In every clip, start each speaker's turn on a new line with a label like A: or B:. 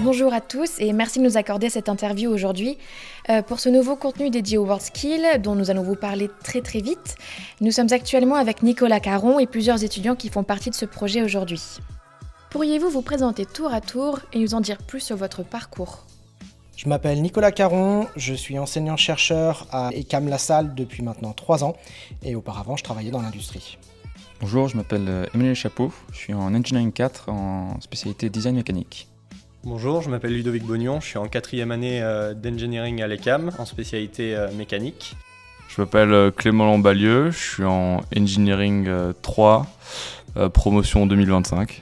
A: Bonjour à tous et merci de nous accorder cette interview aujourd'hui. Pour ce nouveau contenu dédié aux WorldSkills dont nous allons vous parler très vite, nous sommes actuellement avec Nicolas Caron et plusieurs étudiants qui font partie de ce projet aujourd'hui. Pourriez-vous vous présenter tour à tour et nous en dire plus sur votre parcours ?
B: Je m'appelle Nicolas Caron, je suis enseignant-chercheur à ECAM La Salle depuis maintenant 3 ans et auparavant je travaillais dans l'industrie.
C: Bonjour, je m'appelle Emmanuel Chapeau, je suis en Engineering 4 en spécialité design mécanique.
D: Bonjour, je m'appelle Ludovic Bognon, je suis en 4e année d'engineering à l'ECAM en spécialité mécanique.
E: Je m'appelle Clément Lambalieu, je suis en engineering 3, promotion 2025.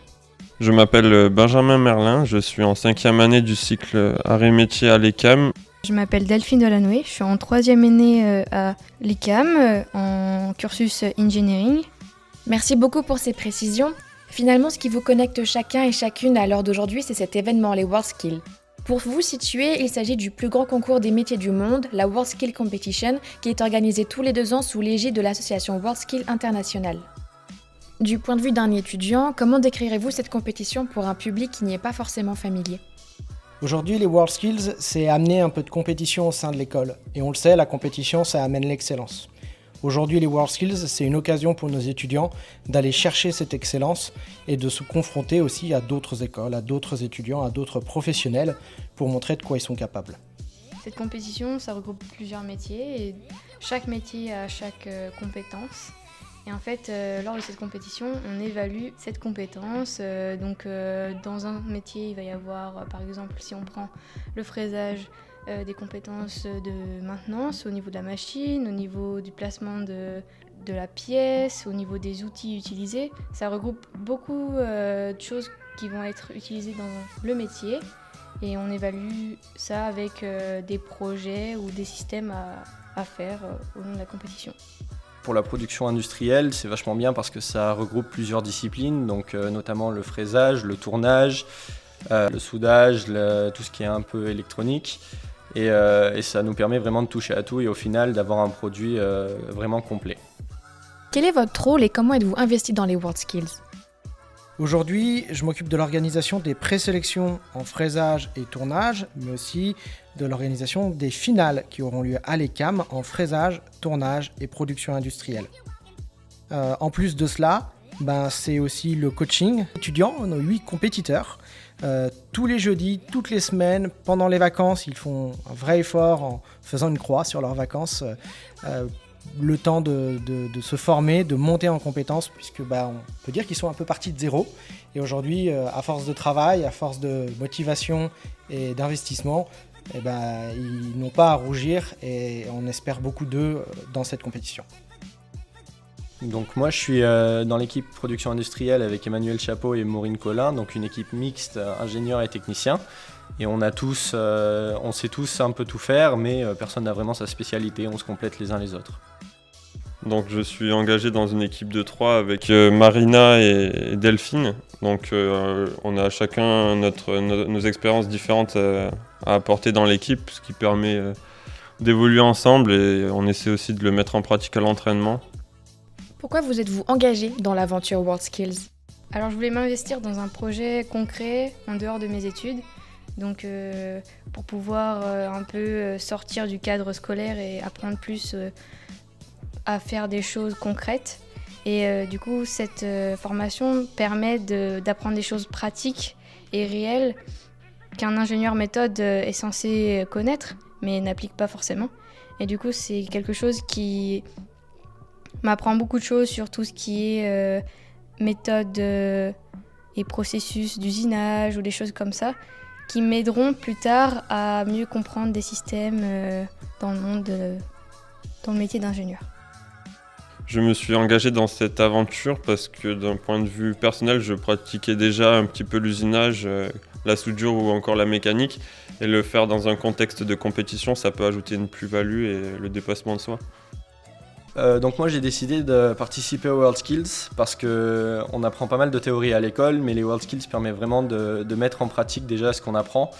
F: Je m'appelle Benjamin Merlin, je suis en 5e année du cycle Arts et Métiers à l'ECAM.
G: Je m'appelle Delphine Delanoë, je suis en 3e année à l'ECAM en cursus engineering.
A: Merci beaucoup pour ces précisions. Finalement, ce qui vous connecte chacun et chacune à l'heure d'aujourd'hui, c'est cet événement, les WorldSkills. Pour vous situer, il s'agit du plus grand concours des métiers du monde, la WorldSkills Competition, qui est organisée tous les 2 ans sous l'égide de l'association WorldSkills International. Du point de vue d'un étudiant, comment décrirez-vous cette compétition pour un public qui n'y est pas forcément familier ?
B: Aujourd'hui, les WorldSkills, c'est amener un peu de compétition au sein de l'école. Et on le sait, la compétition, ça amène l'excellence. Aujourd'hui, les WorldSkills, c'est une occasion pour nos étudiants d'aller chercher cette excellence et de se confronter aussi à d'autres écoles, à d'autres étudiants, à d'autres professionnels pour montrer de quoi ils sont capables.
G: Cette compétition, ça regroupe plusieurs métiers et chaque métier a chaque compétence. Et en fait, lors de cette compétition, on évalue cette compétence. Dans un métier, il va y avoir, par exemple, si on prend le fraisage, des compétences de maintenance au niveau de la machine, au niveau du placement de la pièce, au niveau des outils utilisés. Ça regroupe beaucoup de choses qui vont être utilisées dans le métier et on évalue ça avec des projets ou des systèmes à faire au long de la compétition.
D: Pour la production industrielle, c'est vachement bien parce que ça regroupe plusieurs disciplines, donc notamment le fraisage, le tournage, le soudage, tout ce qui est un peu électronique. Et ça nous permet vraiment de toucher à tout et au final d'avoir un produit vraiment complet.
A: Quel est votre rôle et comment êtes-vous investi dans les WorldSkills ?
B: Aujourd'hui, je m'occupe de l'organisation des présélections en fraisage et tournage, mais aussi de l'organisation des finales qui auront lieu à l'ECAM en fraisage, tournage et production industrielle. En plus de cela, c'est aussi le coaching étudiant, on a 8 compétiteurs. Tous les jeudis, toutes les semaines, pendant les vacances, ils font un vrai effort en faisant une croix sur leurs vacances, le temps de se former, de monter en compétences, puisque on peut dire qu'ils sont un peu partis de zéro. Et aujourd'hui, à force de travail, à force de motivation et d'investissement, ils n'ont pas à rougir et on espère beaucoup d'eux dans cette compétition.
D: Donc moi je suis dans l'équipe production industrielle avec Emmanuel Chapeau et Maureen Collin, donc une équipe mixte ingénieurs et techniciens. Et on sait tous un peu tout faire, mais personne n'a vraiment sa spécialité, on se complète les uns les autres.
F: Donc je suis engagé dans une équipe de 3 avec Marina et Delphine. Donc on a chacun nos expériences différentes à apporter dans l'équipe, ce qui permet d'évoluer ensemble et on essaie aussi de le mettre en pratique à l'entraînement.
A: Pourquoi vous êtes-vous engagé dans l'aventure WorldSkills ?
G: Alors je voulais m'investir dans un projet concret en dehors de mes études, donc pour pouvoir un peu sortir du cadre scolaire et apprendre plus à faire des choses concrètes. Et du coup cette formation permet d'apprendre des choses pratiques et réelles qu'un ingénieur méthode est censé connaître, mais n'applique pas forcément. Et du coup c'est quelque chose qui m'apprend beaucoup de choses sur tout ce qui est méthode et processus d'usinage ou des choses comme ça, qui m'aideront plus tard à mieux comprendre des systèmes dans le métier d'ingénieur.
F: Je me suis engagé dans cette aventure parce que d'un point de vue personnel, je pratiquais déjà un petit peu l'usinage, la soudure ou encore la mécanique. Et le faire dans un contexte de compétition, ça peut ajouter une plus-value et le dépassement de soi.
D: Donc moi j'ai décidé de participer aux WorldSkills parce qu'on apprend pas mal de théorie à l'école, mais les WorldSkills permettent vraiment de mettre en pratique déjà ce qu'on apprend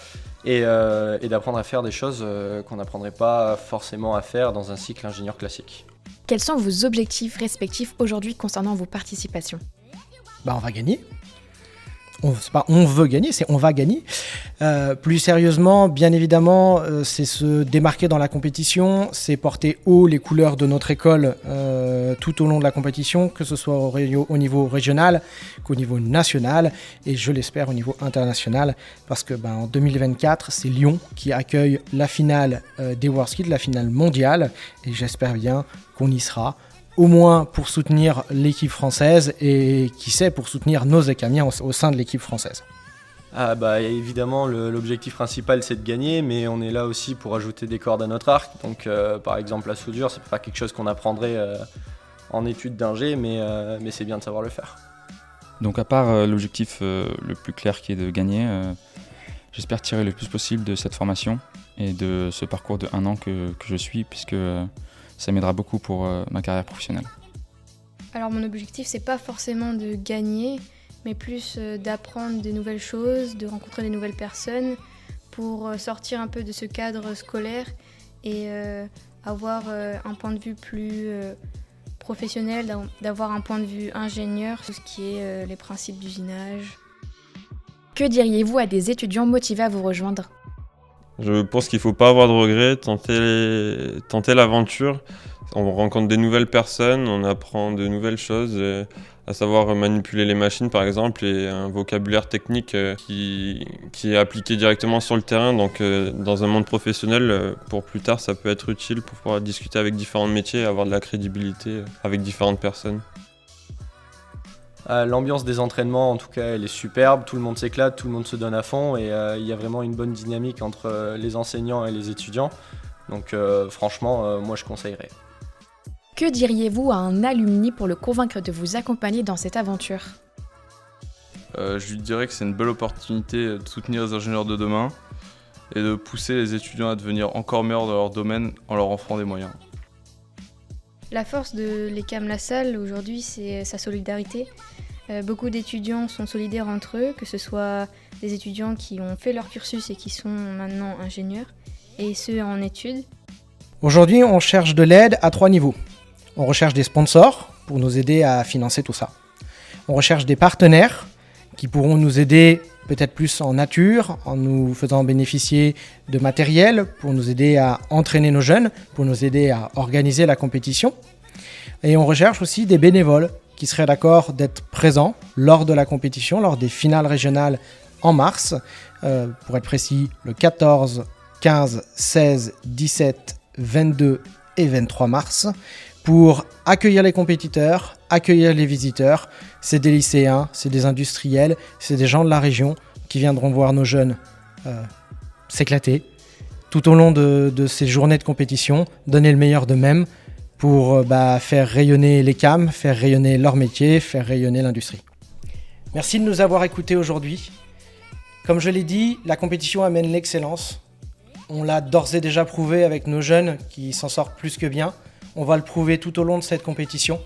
D: et d'apprendre à faire des choses qu'on n'apprendrait pas forcément à faire dans un cycle ingénieur classique.
A: Quels sont vos objectifs respectifs aujourd'hui concernant vos participations ?
B: On va gagner. C'est pas on veut gagner, c'est on va gagner. Plus sérieusement, bien évidemment, c'est se démarquer dans la compétition, c'est porter haut les couleurs de notre école tout au long de la compétition, que ce soit au niveau régional qu'au niveau national, et je l'espère au niveau international, parce que en 2024, c'est Lyon qui accueille la finale des WorldSkills, la finale mondiale, et j'espère bien qu'on y sera, au moins pour soutenir l'équipe française, et qui sait, pour soutenir nos écamiens au sein de l'équipe française.
D: Évidemment, l'objectif principal c'est de gagner, mais on est là aussi pour ajouter des cordes à notre arc. Donc par exemple la soudure, c'est pas quelque chose qu'on apprendrait en études d'ingé, mais c'est bien de savoir le faire.
C: Donc à part l'objectif le plus clair qui est de gagner, j'espère tirer le plus possible de cette formation et de ce parcours de 1 an que je suis, puisque ça m'aidera beaucoup pour ma carrière professionnelle.
G: Alors mon objectif, c'est pas forcément de gagner, mais plus d'apprendre de nouvelles choses, de rencontrer de nouvelles personnes pour sortir un peu de ce cadre scolaire et avoir un point de vue plus professionnel, d'avoir un point de vue ingénieur, tout ce qui est les principes d'usinage.
A: Que diriez-vous à des étudiants motivés à vous rejoindre ?
F: Je pense qu'il ne faut pas avoir de regrets, tenter l'aventure. On rencontre des nouvelles personnes, on apprend de nouvelles choses, à savoir manipuler les machines par exemple, et un vocabulaire technique qui est appliqué directement sur le terrain. Donc dans un monde professionnel, pour plus tard, ça peut être utile pour pouvoir discuter avec différents métiers et avoir de la crédibilité avec différentes personnes.
D: L'ambiance des entraînements, en tout cas, elle est superbe, tout le monde s'éclate, tout le monde se donne à fond, et il y a vraiment une bonne dynamique entre les enseignants et les étudiants. Donc franchement, moi je conseillerais.
A: Que diriez-vous à un alumni pour le convaincre de vous accompagner dans cette aventure ?
E: Je lui dirais que c'est une belle opportunité de soutenir les ingénieurs de demain et de pousser les étudiants à devenir encore meilleurs dans leur domaine en leur offrant des moyens.
G: La force de l'ECAM La Salle aujourd'hui, c'est sa solidarité. Beaucoup d'étudiants sont solidaires entre eux, que ce soit des étudiants qui ont fait leur cursus et qui sont maintenant ingénieurs, et ceux en études.
B: Aujourd'hui, on cherche de l'aide à 3 niveaux. On recherche des sponsors pour nous aider à financer tout ça. On recherche des partenaires qui pourront nous aider peut-être plus en nature, en nous faisant bénéficier de matériel pour nous aider à entraîner nos jeunes, pour nous aider à organiser la compétition. Et on recherche aussi des bénévoles qui seraient d'accord d'être présents lors de la compétition, lors des finales régionales en mars, pour être précis, le 14, 15, 16, 17, 22 et 23 mars, pour accueillir les compétiteurs, accueillir les visiteurs. C'est des lycéens, c'est des industriels, c'est des gens de la région qui viendront voir nos jeunes s'éclater tout au long de ces journées de compétition, donner le meilleur d'eux-mêmes pour faire rayonner l'ECAM, faire rayonner leur métier, faire rayonner l'industrie. Merci de nous avoir écoutés aujourd'hui. Comme je l'ai dit, la compétition amène l'excellence. On l'a d'ores et déjà prouvé avec nos jeunes qui s'en sortent plus que bien. On va le prouver tout au long de cette compétition.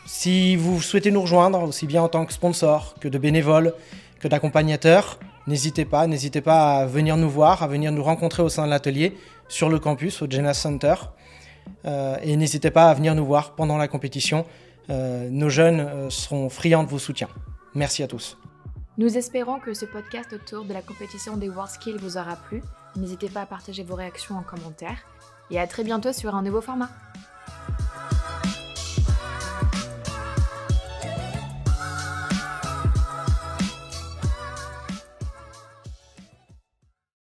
B: Si vous souhaitez nous rejoindre, aussi bien en tant que sponsor, que de bénévole, que d'accompagnateur, n'hésitez pas à venir nous voir, à venir nous rencontrer au sein de l'atelier, sur le campus, au Jenas Center. Et n'hésitez pas à venir nous voir pendant la compétition. Nos jeunes seront friands de vos soutiens. Merci à tous.
A: Nous espérons que ce podcast autour de la compétition des WorldSkills vous aura plu. N'hésitez pas à partager vos réactions en commentaire. Et à très bientôt sur un nouveau format.